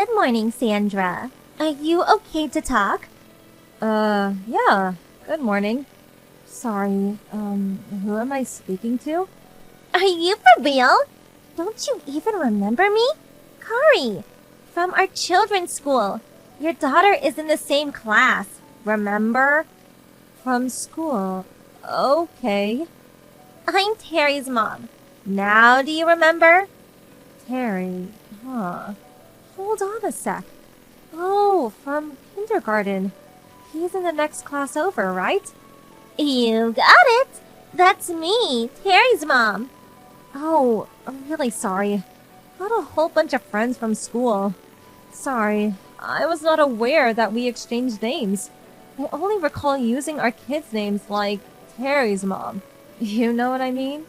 Good morning, Sandra. Are you okay to talk? Yeah. Good morning. Sorry, who am I speaking to? Are you for real? Don't you even remember me? Kari, from our children's school. Your daughter is in the same class, remember? From school. Okay. I'm Terry's mom. Now do you remember? Terry, huh. Hold on a sec. Oh, from kindergarten. He's in the next class over, right? You got it. That's me, Terry's mom. Oh, I'm really sorry. Got a whole bunch of friends from school. Sorry, I was not aware that we exchanged names. I only recall using our kids' names like Terry's mom. You know what I mean?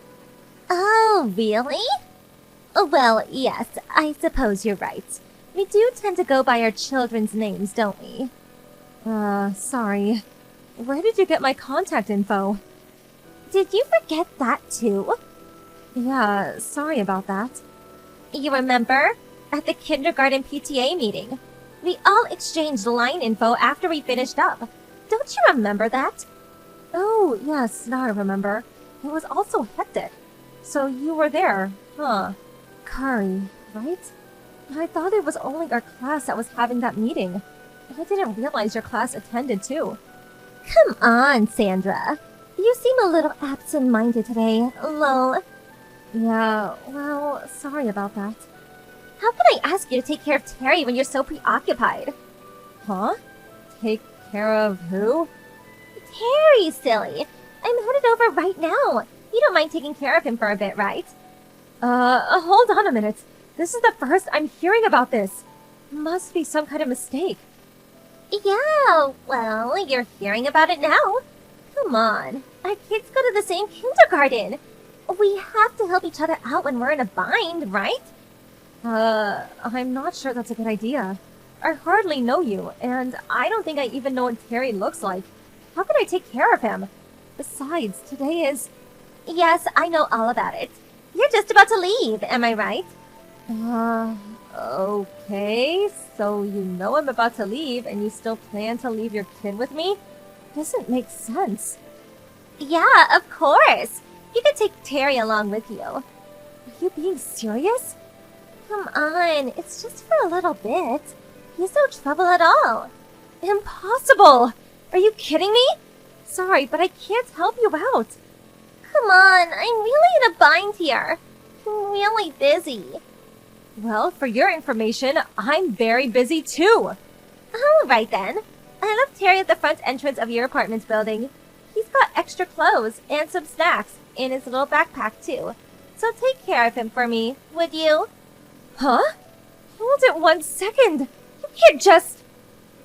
Oh, really? Well, yes, I suppose you're right. We do tend to go by our children's names, don't we? Sorry. Where did you get my contact info? Did you forget that too? Yeah, sorry about that. You remember? At the kindergarten PTA meeting. We all exchanged line info after we finished up. Don't you remember that? Oh, yes, now I remember. It was also hectic. So you were there, huh? Kari, right? I thought it was only our class that was having that meeting. I didn't realize your class attended too. Come on, Sandra. You seem a little absent-minded today, lol. Yeah, well, sorry about that. How can I ask you to take care of Terry when you're so preoccupied? Huh? Take care of who? Terry, silly. I'm headed over right now. You don't mind taking care of him for a bit, right? Hold on a minute. This is the first I'm hearing about this. Must be some kind of mistake. Yeah, well, you're hearing about it now. Come on. Our kids go to the same kindergarten. We have to help each other out when we're in a bind, right? I'm not sure that's a good idea. I hardly know you, and I don't think I even know what Terry looks like. How can I take care of him? Besides, today is... Yes, I know all about it. You're just about to leave, am I right? Okay. So you know I'm about to leave, and you still plan to leave your kid with me? Doesn't make sense. Yeah, of course. You can take Terry along with you. Are you being serious? Come on, it's just for a little bit. He's no trouble at all. Impossible! Are you kidding me? Sorry, but I can't help you out. Come on, I'm really in a bind here. I'm really busy. Well, for your information, I'm very busy too. All right then. I left Terry at the front entrance of your apartment building. He's got extra clothes and some snacks in his little backpack too. So take care of him for me, would you? Huh? Hold it 1 second. You can't just...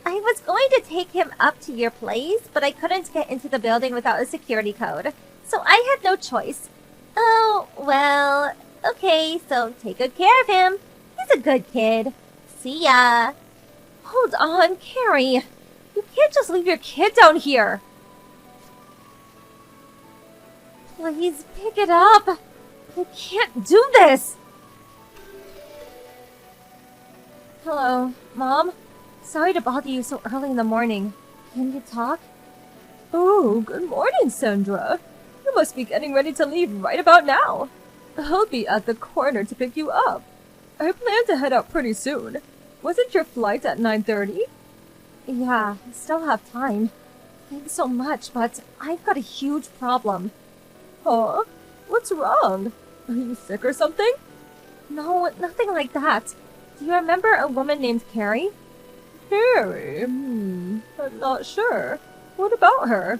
I was going to take him up to your place, but I couldn't get into the building without a security code. So I had no choice. Oh, well, okay, so take good care of him. He's a good kid. See ya. Hold on, Carrie. You can't just leave your kid down here. Please pick it up. I can't do this. Hello, Mom. Sorry to bother you so early in the morning. Can you talk? Oh, good morning, Sandra. You must be getting ready to leave right about now. I'll be at the corner to pick you up. I plan to head out pretty soon. Wasn't your flight at 9:30? Yeah, I still have time. Thanks so much, but I've got a huge problem. Huh? What's wrong? Are you sick or something? No, nothing like that. Do you remember a woman named Carrie? Carrie? I'm not sure. What about her?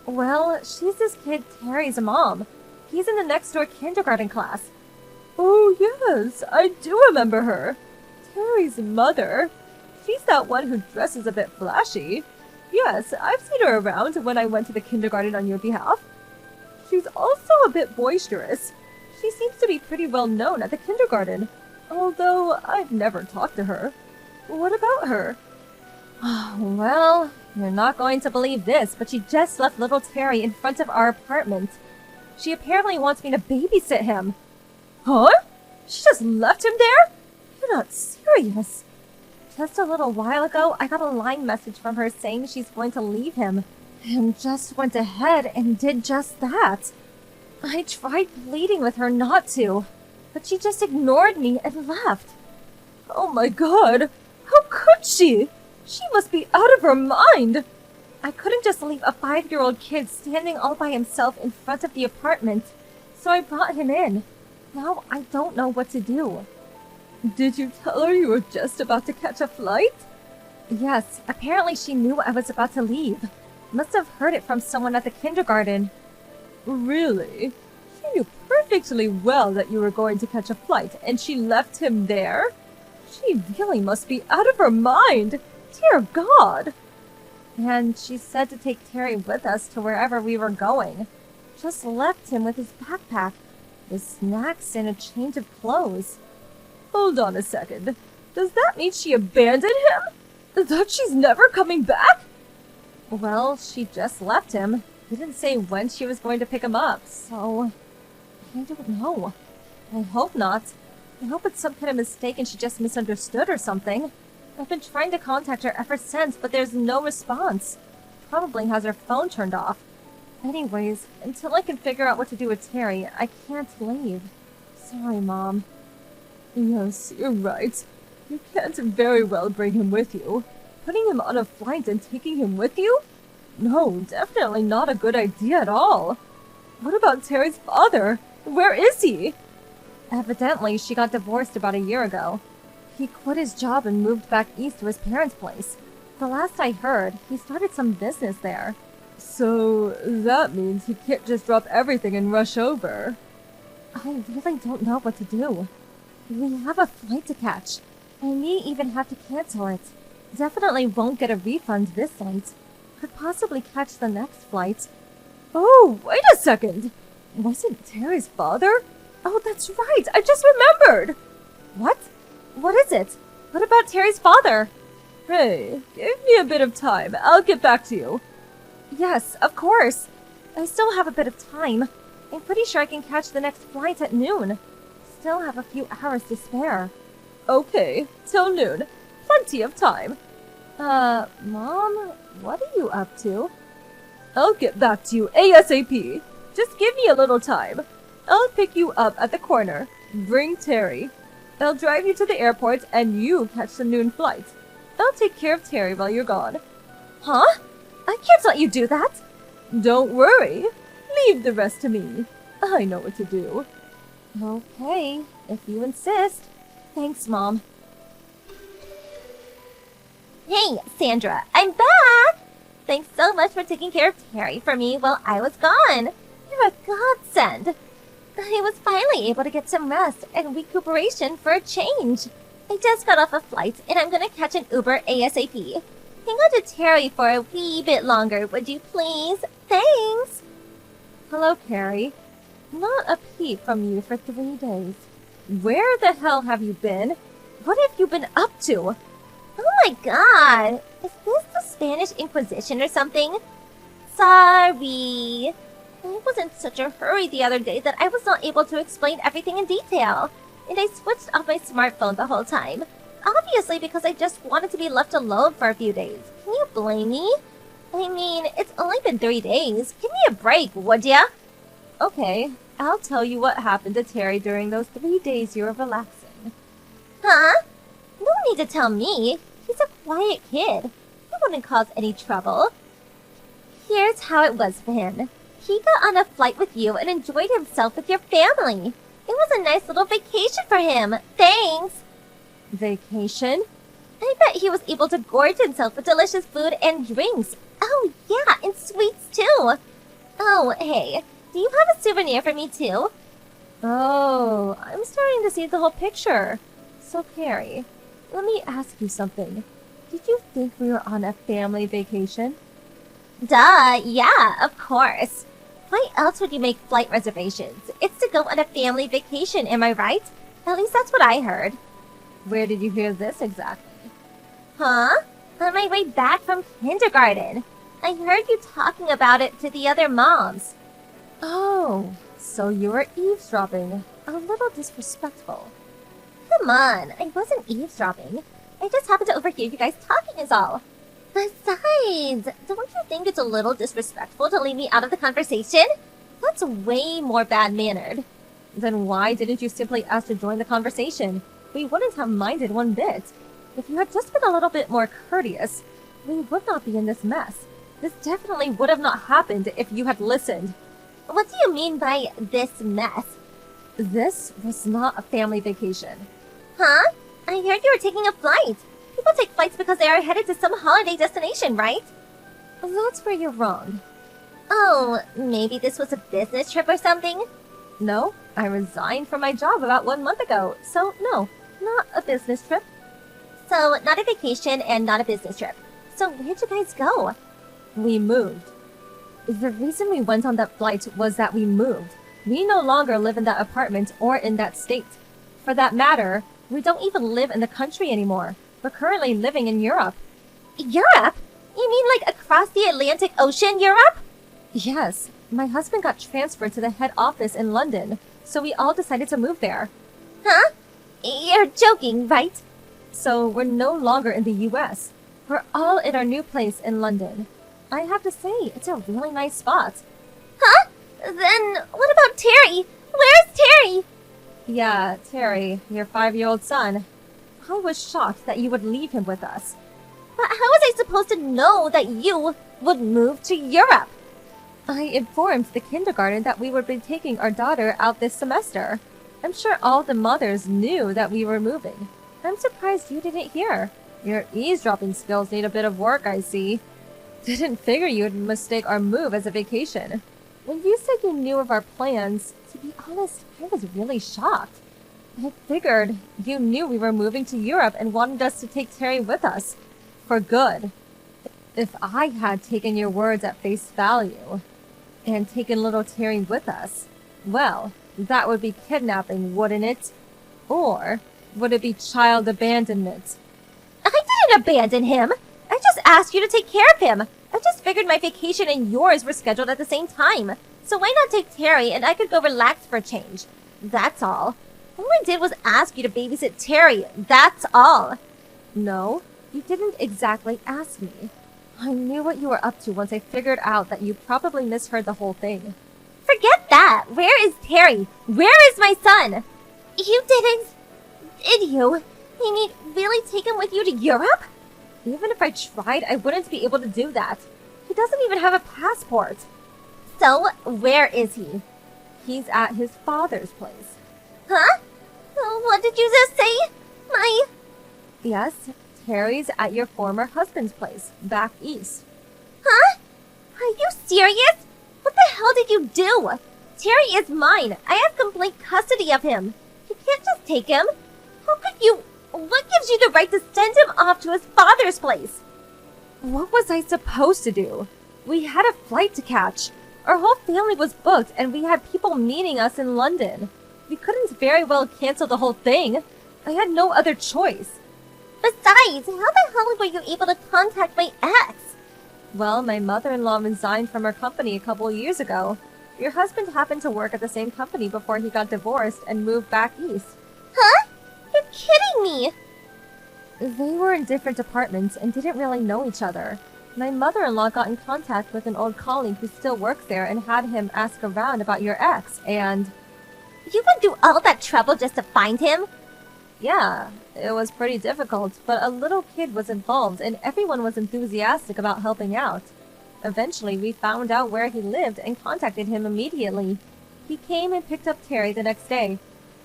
Well, she's this kid Terry's mom. He's in the next door kindergarten class. Oh, yes, I do remember her. Terry's mother. She's that one who dresses a bit flashy. Yes, I've seen her around when I went to the kindergarten on your behalf. She's also a bit boisterous. She seems to be pretty well known at the kindergarten, although I've never talked to her. What about her? Well, you're not going to believe this, but she just left little Terry in front of our apartment. She apparently wants me to babysit him. Huh? She just left him there? You're not serious. Just a little while ago, I got a line message from her saying she's going to leave him, and just went ahead and did just that. I tried pleading with her not to, but she just ignored me and left. Oh my god, how could she? She must be out of her mind. I couldn't just leave a 5-year-old kid standing all by himself in front of the apartment, so I brought him in. Now I don't know what to do. Did you tell her you were just about to catch a flight? Yes, apparently she knew I was about to leave. Must have heard it from someone at the kindergarten. Really? She knew perfectly well that you were going to catch a flight, and she left him there? She really must be out of her mind! Dear God! And she said to take Terry with us to wherever we were going. Just left him with his backpack, with snacks and a change of clothes. Hold on a second. Does that mean she abandoned him? That she's never coming back? Well, she just left him. Didn't say when she was going to pick him up, so... I don't know. I hope not. I hope it's some kind of mistake and she just misunderstood or something. I've been trying to contact her ever since, but there's no response. Probably has her phone turned off. Anyways, until I can figure out what to do with Terry, I can't leave. Sorry, Mom. Yes, you're right. You can't very well bring him with you. Putting him on a flight and taking him with you? No, definitely not a good idea at all. What about Terry's father? Where is he? Evidently, she got divorced about a year ago. He quit his job and moved back east to his parents' place. The last I heard, he started some business there. So, that means he can't just drop everything and rush over. I really don't know what to do. We have a flight to catch. I may even have to cancel it. Definitely won't get a refund this night. Could possibly catch the next flight. Oh, wait a second! Wasn't Terry's father? Oh, that's right! I just remembered! What? What is it? What about Terry's father? Hey, give me a bit of time. I'll get back to you. Yes, of course. I still have a bit of time. I'm pretty sure I can catch the next flight at noon. Still have a few hours to spare. Okay, till noon. Plenty of time. Mom, what are you up to? I'll get back to you ASAP. Just give me a little time. I'll pick you up at the corner. Bring Terry. I'll drive you to the airport and you catch the noon flight. I'll take care of Terry while you're gone. Huh? I can't let you do that. Don't worry. Leave the rest to me. I know what to do. Okay, if you insist. Thanks, Mom. Hey, Sandra, I'm back! Thanks so much for taking care of Terry for me while I was gone. You're a godsend. I was finally able to get some rest and recuperation for a change. I just got off a flight and I'm gonna catch an Uber ASAP. Hang on to Terry for a wee bit longer, would you please? Thanks! Hello, Carrie. Not a peep from you for 3 days. Where the hell have you been? What have you been up to? Oh my god! Is this the Spanish Inquisition or something? Sorry. I was in such a hurry the other day that I was not able to explain everything in detail. And I switched off my smartphone the whole time. Obviously because I just wanted to be left alone for a few days. Can you blame me? I mean, it's only been 3 days. Give me a break, would ya? Okay, I'll tell you what happened to Terry during those 3 days you were relaxing. Huh? No need to tell me. He's a quiet kid. He wouldn't cause any trouble. Here's how it was for him. He got on a flight with you and enjoyed himself with your family. It was a nice little vacation for him. Thanks. Vacation? I bet he was able to gorge himself with delicious food and drinks. Oh, yeah, and sweets too. Oh, hey, do you have a souvenir for me too? Oh, I'm starting to see the whole picture. So, Carrie, let me ask you something. Did you think we were on a family vacation? Duh, yeah, of course. Why else would you make flight reservations? It's to go on a family vacation, am I right? At least that's what I heard. Where did you hear this exactly? Huh? On my way back from kindergarten. I heard you talking about it to the other moms. Oh, so you were eavesdropping. A little disrespectful. Come on, I wasn't eavesdropping. I just happened to overhear you guys talking is all. Besides, don't you think it's a little disrespectful to leave me out of the conversation? That's way more bad-mannered. Then why didn't you simply ask to join the conversation? We wouldn't have minded one bit. If you had just been a little bit more courteous, we would not be in this mess. This definitely would have not happened if you had listened. What do you mean by this mess? This was not a family vacation. Huh? I heard you were taking a flight. People take flights because they are headed to some holiday destination, right? That's where you're wrong. Oh, maybe this was a business trip or something? No, I resigned from my job about 1 month ago, so no, not a business trip. So, not a vacation and not a business trip. So where'd you guys go? We moved. The reason we went on that flight was that we moved. We no longer live in that apartment or in that state. For that matter, we don't even live in the country anymore. We're currently living in Europe. Europe? You mean like across the Atlantic Ocean, Europe? Yes, my husband got transferred to the head office in London, so we all decided to move there. Huh? You're joking, right? So we're no longer in the US. We're all in our new place in London. I have to say, it's a really nice spot. Huh? Then what about Terry? Where's Terry? Yeah, Terry, your 5-year-old son. I was shocked that you would leave him with us. But how was I supposed to know that you would move to Europe? I informed the kindergarten that we would be taking our daughter out this semester. I'm sure all the mothers knew that we were moving. I'm surprised you didn't hear. Your eavesdropping skills need a bit of work, I see. Didn't figure you'd mistake our move as a vacation. When you said you knew of our plans, to be honest, I was really shocked. I figured you knew we were moving to Europe and wanted us to take Terry with us. For good. If I had taken your words at face value and taken little Terry with us, well, that would be kidnapping, wouldn't it? Or would it be child abandonment? I didn't abandon him. I just asked you to take care of him. I just figured my vacation and yours were scheduled at the same time. So why not take Terry and I could go relax for a change? That's all. All I did was ask you to babysit Terry. That's all. No, you didn't exactly ask me. I knew what you were up to once I figured out that you probably misheard the whole thing. Forget that. Where is Terry? Where is my son? You didn't... Did you? You mean really take him with you to Europe? Even if I tried, I wouldn't be able to do that. He doesn't even have a passport. So, where is he? He's at his father's place. Huh? What did you just say? Yes, Terry's at your former husband's place, back east. Huh? Are you serious? What the hell did you do? Terry is mine. I have complete custody of him. You can't just take him. How could you... What gives you the right to send him off to his father's place? What was I supposed to do? We had a flight to catch. Our whole family was booked and we had people meeting us in London. We couldn't very well cancel the whole thing. I had no other choice. Besides, how the hell were you able to contact my ex? Well, my mother-in-law resigned from our company a couple of years ago. Your husband happened to work at the same company before he got divorced and moved back east. Huh? You're kidding me! They were in different departments and didn't really know each other. My mother-in-law got in contact with an old colleague who still works there and had him ask around about your ex, and... You went through all that trouble just to find him? Yeah, it was pretty difficult, but a little kid was involved and everyone was enthusiastic about helping out. Eventually, we found out where he lived and contacted him immediately. He came and picked up Terry the next day.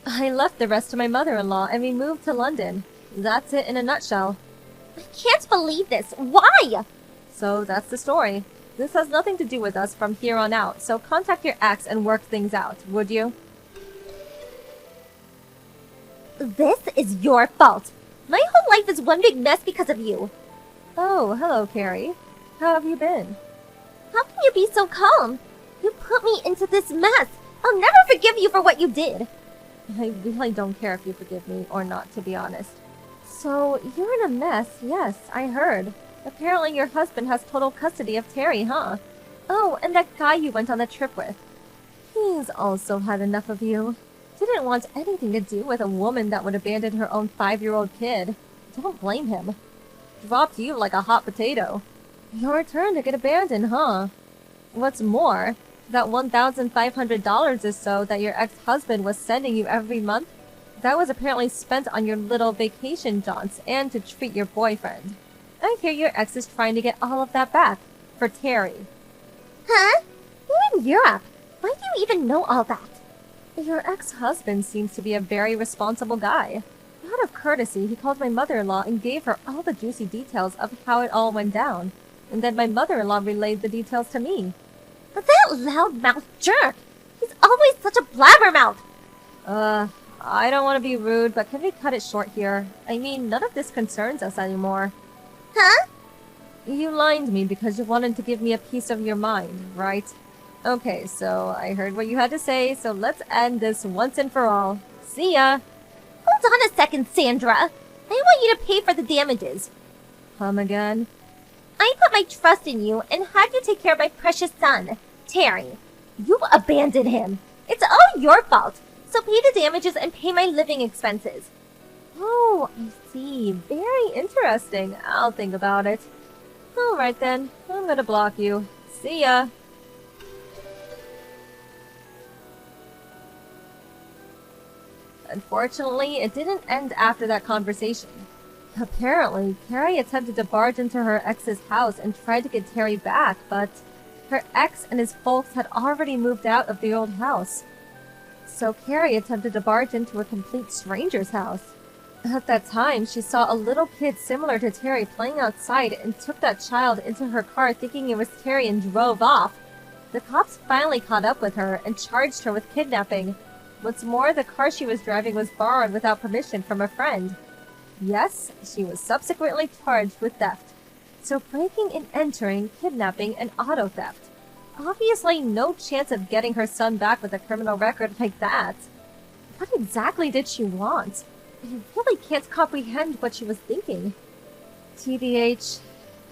I left the rest to my mother-in-law and we moved to London. That's it in a nutshell. I can't believe this. Why? So that's the story. This has nothing to do with us from here on out, so contact your ex and work things out, would you? This is your fault. My whole life is one big mess because of you. Oh, hello, Carrie. How have you been? How can you be so calm? You put me into this mess. I'll never forgive you for what you did. I really don't care if you forgive me or not, to be honest. So, you're in a mess, yes, I heard. Apparently your husband has total custody of Terry, huh? Oh, and that guy you went on the trip with. He's also had enough of you. Didn't want anything to do with a woman that would abandon her own 5-year-old kid. Don't blame him. Dropped you like a hot potato. Your turn to get abandoned, huh? What's more, that $1,500 or so that your ex-husband was sending you every month, that was apparently spent on your little vacation jaunts and to treat your boyfriend. I hear your ex is trying to get all of that back. For Terry. Huh? You're in Europe. Why do you even know all that? Your ex-husband seems to be a very responsible guy. Out of courtesy, he called my mother-in-law and gave her all the juicy details of how it all went down. And then my mother-in-law relayed the details to me. But that loudmouth jerk! He's always such a blabbermouth! I don't want to be rude, but can we cut it short here? I mean, none of this concerns us anymore. Huh? You lied to me because you wanted to give me a piece of your mind, right? Okay, so I heard what you had to say, so let's end this once and for all. See ya! Hold on a second, Sandra. I want you to pay for the damages. Come again? I put my trust in you and had you take care of my precious son, Terry. You abandoned him. It's all your fault. So pay the damages and pay my living expenses. Oh, I see. Very interesting. I'll think about it. Alright then. I'm gonna block you. See ya! Unfortunately, it didn't end after that conversation. Apparently, Carrie attempted to barge into her ex's house and tried to get Terry back, but her ex and his folks had already moved out of the old house. So Carrie attempted to barge into a complete stranger's house. At that time, she saw a little kid similar to Terry playing outside and took that child into her car thinking it was Terry and drove off. The cops finally caught up with her and charged her with kidnapping. What's more, the car she was driving was borrowed without permission from a friend. Yes, she was subsequently charged with theft. So breaking and entering, kidnapping, and auto theft. Obviously no chance of getting her son back with a criminal record like that. What exactly did she want? I really can't comprehend what she was thinking. TBH,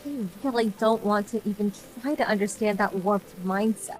I really don't want to even try to understand that warped mindset.